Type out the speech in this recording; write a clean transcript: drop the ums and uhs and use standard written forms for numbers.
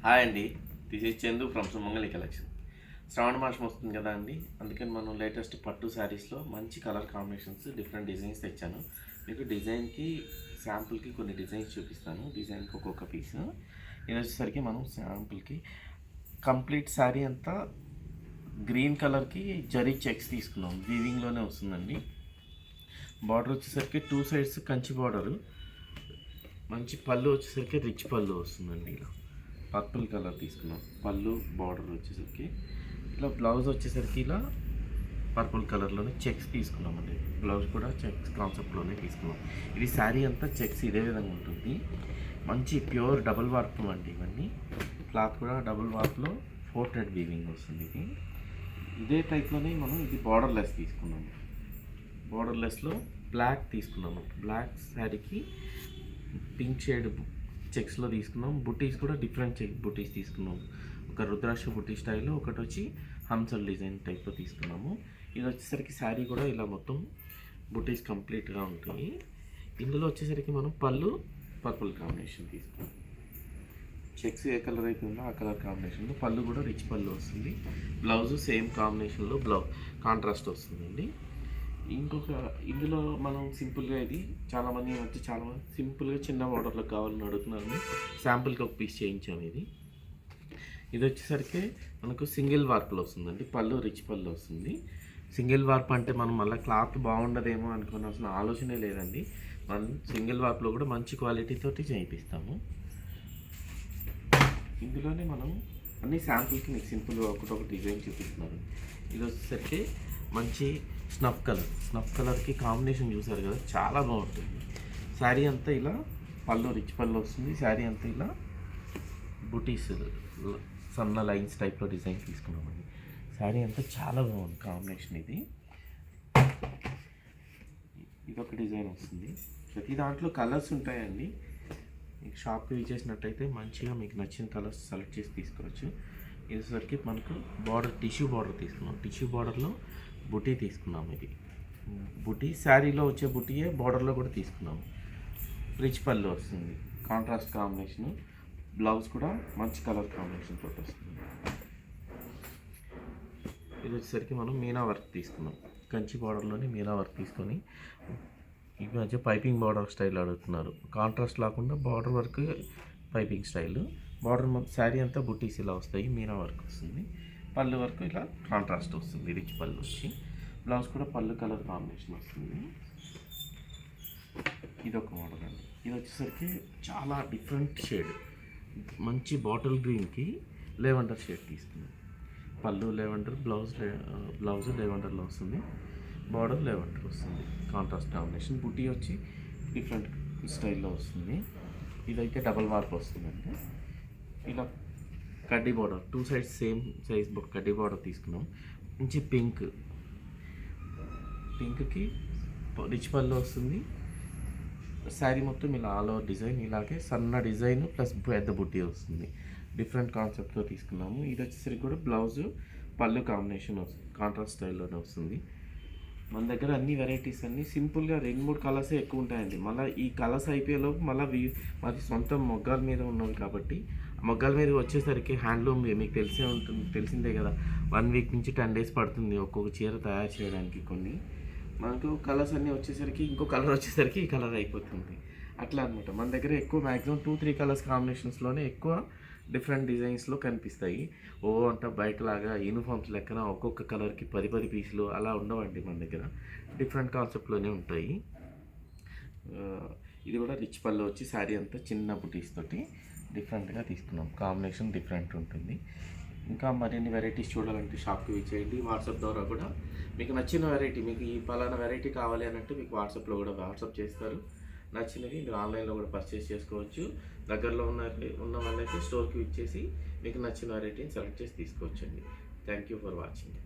Hi అండి, this is Chandu from Sumangali collection. శ్రావణ మాసం వస్తుంది కదా అండి, అందుకని మనం లేటెస్ట్ పట్టు శారీస్లో మంచి కలర్ కాంబినేషన్స్, డిఫరెంట్ డిజైన్స్ తెచ్చాను. మీకు డిజైన్కి శాంపుల్కి కొన్ని డిజైన్స్ చూపిస్తాను. డిజైన్కి ఒక్కొక్క పీస్. ఇది వచ్చేసరికి మనం శాంపుల్కి కంప్లీట్ శారీ అంతా గ్రీన్ కలర్కి జరీ చెక్స్ తీసుకున్నాం. వీవింగ్లోనే వస్తుందండి. బార్డర్ వచ్చేసరికి 2 సైడ్స్ కంచి బార్డరు. మంచి పళ్ళు వచ్చేసరికి రిచ్ పళ్ళు వస్తుందండి. ఇలా పర్పుల్ కలర్ తీసుకున్నాం. పళ్ళు బార్డర్ వచ్చేసరికి ఇట్లా, బ్లౌజ్ వచ్చేసరికి ఇలా పర్పుల్ కలర్లోనే చెక్స్ తీసుకున్నామండి. బ్లౌజ్ కూడా చెక్స్ కాన్సెప్ట్లోనే తీసుకున్నాం. ఇది శారీ అంతా చెక్స్ ఇదే విధంగా ఉంటుంది. మంచి ప్యూర్ డబుల్ వార్ప్ అండి ఇవన్నీ. క్లాత్ కూడా డబుల్ వార్ప్లో 4 థ్రెడ్ వీవింగ్ వస్తుంది. ఇది ఇదే టైప్లోనే మనం ఇది బార్డర్లెస్ తీసుకున్నాము. బార్డర్లెస్లో బ్లాక్ తీసుకున్నాము. బ్లాక్ శారీకి పింక్ షేడ్ చెక్స్లో తీసుకున్నాం. బుటీస్ కూడా డిఫరెంట్ చెక్ బుటీస్ తీసుకున్నాం. ఒక రుద్రాక్ష బుటీ స్టైల్లో, ఒకటి వచ్చి హంసల్ డిజైన్ టైప్లో తీసుకున్నాము. ఇది వచ్చేసరికి శారీ కూడా ఇలా మొత్తం బుటీస్ కంప్లీట్గా ఉంటాయి. ఇందులో వచ్చేసరికి మనం పళ్ళు పర్పుల్ కాంబినేషన్ తీసుకున్నాం. చెక్స్ ఏ కలర్ అయితే ఉందో ఆ కలర్ కాంబినేషన్లో పళ్ళు కూడా రిచ్ పళ్ళు వస్తుంది. బ్లౌజ్ సేమ్ కాంబినేషన్లో కాంట్రాస్ట్ వస్తుందండి. ఇందులో మనం సింపుల్గా ఇది చాలామంది సింపుల్గా చిన్న బార్డర్లో కావాలని అడుగుతున్నారని శాంపుల్కి ఒక పీస్ చేయించాము. ఇది వచ్చేసరికి మనకు సింగిల్ వార్ప్లో వస్తుందండి. పళ్ళు రిచ్ పళ్ళు వస్తుంది. సింగిల్ వార్ప్ అంటే మనం మళ్ళీ క్లాత్ బాగుండదేమో అనుకోవాల్సిన ఆలోచనే లేదండి. మనం సింగిల్ వార్ప్లో కూడా మంచి క్వాలిటీతోటి చేయిస్తాము. ఇందులోనే మనం అన్ని శాంపుల్కి మీకు సింపుల్గా ఒకటొక డిజైన్ చూపిస్తున్నాను. ఇది వచ్చేసరికి మంచి స్నఫ్ కలర్కి కాంబినేషన్ చూసారు కదా, చాలా బాగుంటుంది. శారీ అంతా ఇలా పళ్ళు రిచ్ పళ్ళు వస్తుంది. శారీ అంతా ఇలా బుటీస్ సన్న లైన్స్ టైప్లో డిజైన్ తీసుకున్నామండి. శారీ అంతా చాలా బాగుంది కాంబినేషన్. ఇదొక డిజైన్ వస్తుంది. ప్రతి దాంట్లో కలర్స్ ఉంటాయండి. మీకు షాప్కి విచ్చేసినట్టయితే మంచిగా మీకు నచ్చిన కలర్స్ సెలెక్ట్ చేసి తీసుకోవచ్చు. ఇదిసరికి మనకు బార్డర్ టిష్యూ బార్డర్ తీసుకున్నాం. టిష్యూ బార్డర్లో బుటీ తీసుకున్నాము. ఇది బుటీ శారీలో వచ్చే బుటీయే బార్డర్లో కూడా తీసుకున్నాము. రిచ్ పళ్ళు వస్తుంది. Contrast combination. బ్లౌజ్ కూడా మంచి కలర్ కాంబినేషన్ తోటి వస్తుంది. ఇది వచ్చేసరికి మనం మీనా వర్క్ తీసుకున్నాం. కంచి బార్డర్లోని మీనా వర్క్ తీసుకొని, ఈ మధ్య పైపింగ్ బార్డర్ స్టైల్ అడుగుతున్నారు. కాంట్రాస్ట్ లేకుండా border work piping style. Border sari అంతా బుటీస్ ఇలా వస్తాయి. మీనా వర్క్ వస్తుంది. పళ్ళు వర్క్ ఇలా కాంట్రాస్ట్ వస్తుంది. రిచ్ పళ్ళు వచ్చి బ్లౌజ్ కూడా పళ్ళు కలర్ కాంబినేషన్ వస్తుంది. ఇదొక మోడల్ అండి. ఇది వచ్చేసరికి చాలా డిఫరెంట్ షేడ్. మంచి బాటిల్ గ్రీన్కి లెవెండర్ షేడ్ తీసుకున్నాం. పళ్ళు లెవెండర్, బ్లౌజ్ లెవెండర్లో వస్తుంది. బార్డర్ లెవెండర్ వస్తుంది. Contrast combination. బుటీ వచ్చి డిఫరెంట్ స్టైల్లో వస్తుంది. ఇదైతే డబల్ వార్ప్ వస్తుందండి. ఇలా కడ్డీ బార్డర్ 2 సైడ్స్ సేమ్ సైజ్ కడ్డీ బార్డర్ తీసుకున్నాం. మంచి పింక్కి రిచ్ పళ్ళు వస్తుంది. శారీ మొత్తం ఇలా ఆల్ ఓవర్ డిజైన్, ఇలాగే సన్న డిజైన్ ప్లస్ పెద్ద బుట్టి వస్తుంది. డిఫరెంట్ కాన్సెప్ట్తో తీసుకున్నాము. ఇది వచ్చేసరికి కూడా బ్లౌజు పళ్ళు కాంబినేషన్ వస్తుంది. కాంట్రాస్ట్ స్టైల్లోనే వస్తుంది. మన దగ్గర అన్ని వెరైటీస్ అన్నీ సింపుల్గా 2-3 కలర్సే ఎక్కువ ఉంటాయండి. మళ్ళీ ఈ కలర్స్ అయిపోయేలోపు మళ్ళీ మాది సొంత మొగ్గాల మీద ఉన్నవి కాబట్టి, మొగ్గాల మీద వచ్చేసరికి హ్యాండ్లూమ్ మీకు తెలిసిందే కదా, 1 వీక్ నుంచి 10 డేస్ పడుతుంది ఒక్కొక్క చీర తయారు చేయడానికి. కొన్ని మనకు కలర్స్ అన్నీ వచ్చేసరికి ఇంకో కలర్ వచ్చేసరికి ఈ కలర్ అయిపోతుంది. అట్లా అనమాట. మన దగ్గర ఎక్కువ మ్యాక్సిమం 2-3 కలర్స్ కాంబినేషన్స్లోనే ఎక్కువ డిఫరెంట్ డిజైన్స్లో కనిపిస్తాయి. అంట బయటలాగా యూనిఫామ్స్ లెక్కన ఒక్కొక్క కలర్కి 10 పీసులు అలా ఉండవండి. మన దగ్గర డిఫరెంట్ కాన్సెప్ట్లోనే ఉంటాయి. ఇది కూడా రిచ్ పళ్ళు వచ్చి శారీ అంతా చిన్న బుటీస్ తోటి డిఫరెంట్గా తీసుకున్నాం. కాంబినేషన్ డిఫరెంట్ ఉంటుంది. ఇంకా మరిన్ని వెరైటీస్ చూడాలంటే షాప్కి విచ్చేయండి. వాట్సాప్ ద్వారా కూడా మీకు నచ్చిన వెరైటీ, మీకు ఈ పలానా వెరైటీ కావాలి అని అంటే మీకు వాట్సాప్లో కూడా వాట్సాప్ చేస్తారు. నచ్చినవి మీరు ఆన్లైన్లో కూడా పర్చేస్ చేసుకోవచ్చు. దగ్గరలో ఉన్న వాళ్ళైతే స్టోర్కి ఇచ్చేసి మీకు నచ్చిన వెరైటీని సెలెక్ట్ చేసి తీసుకోవచ్చండి. Thank you for watching.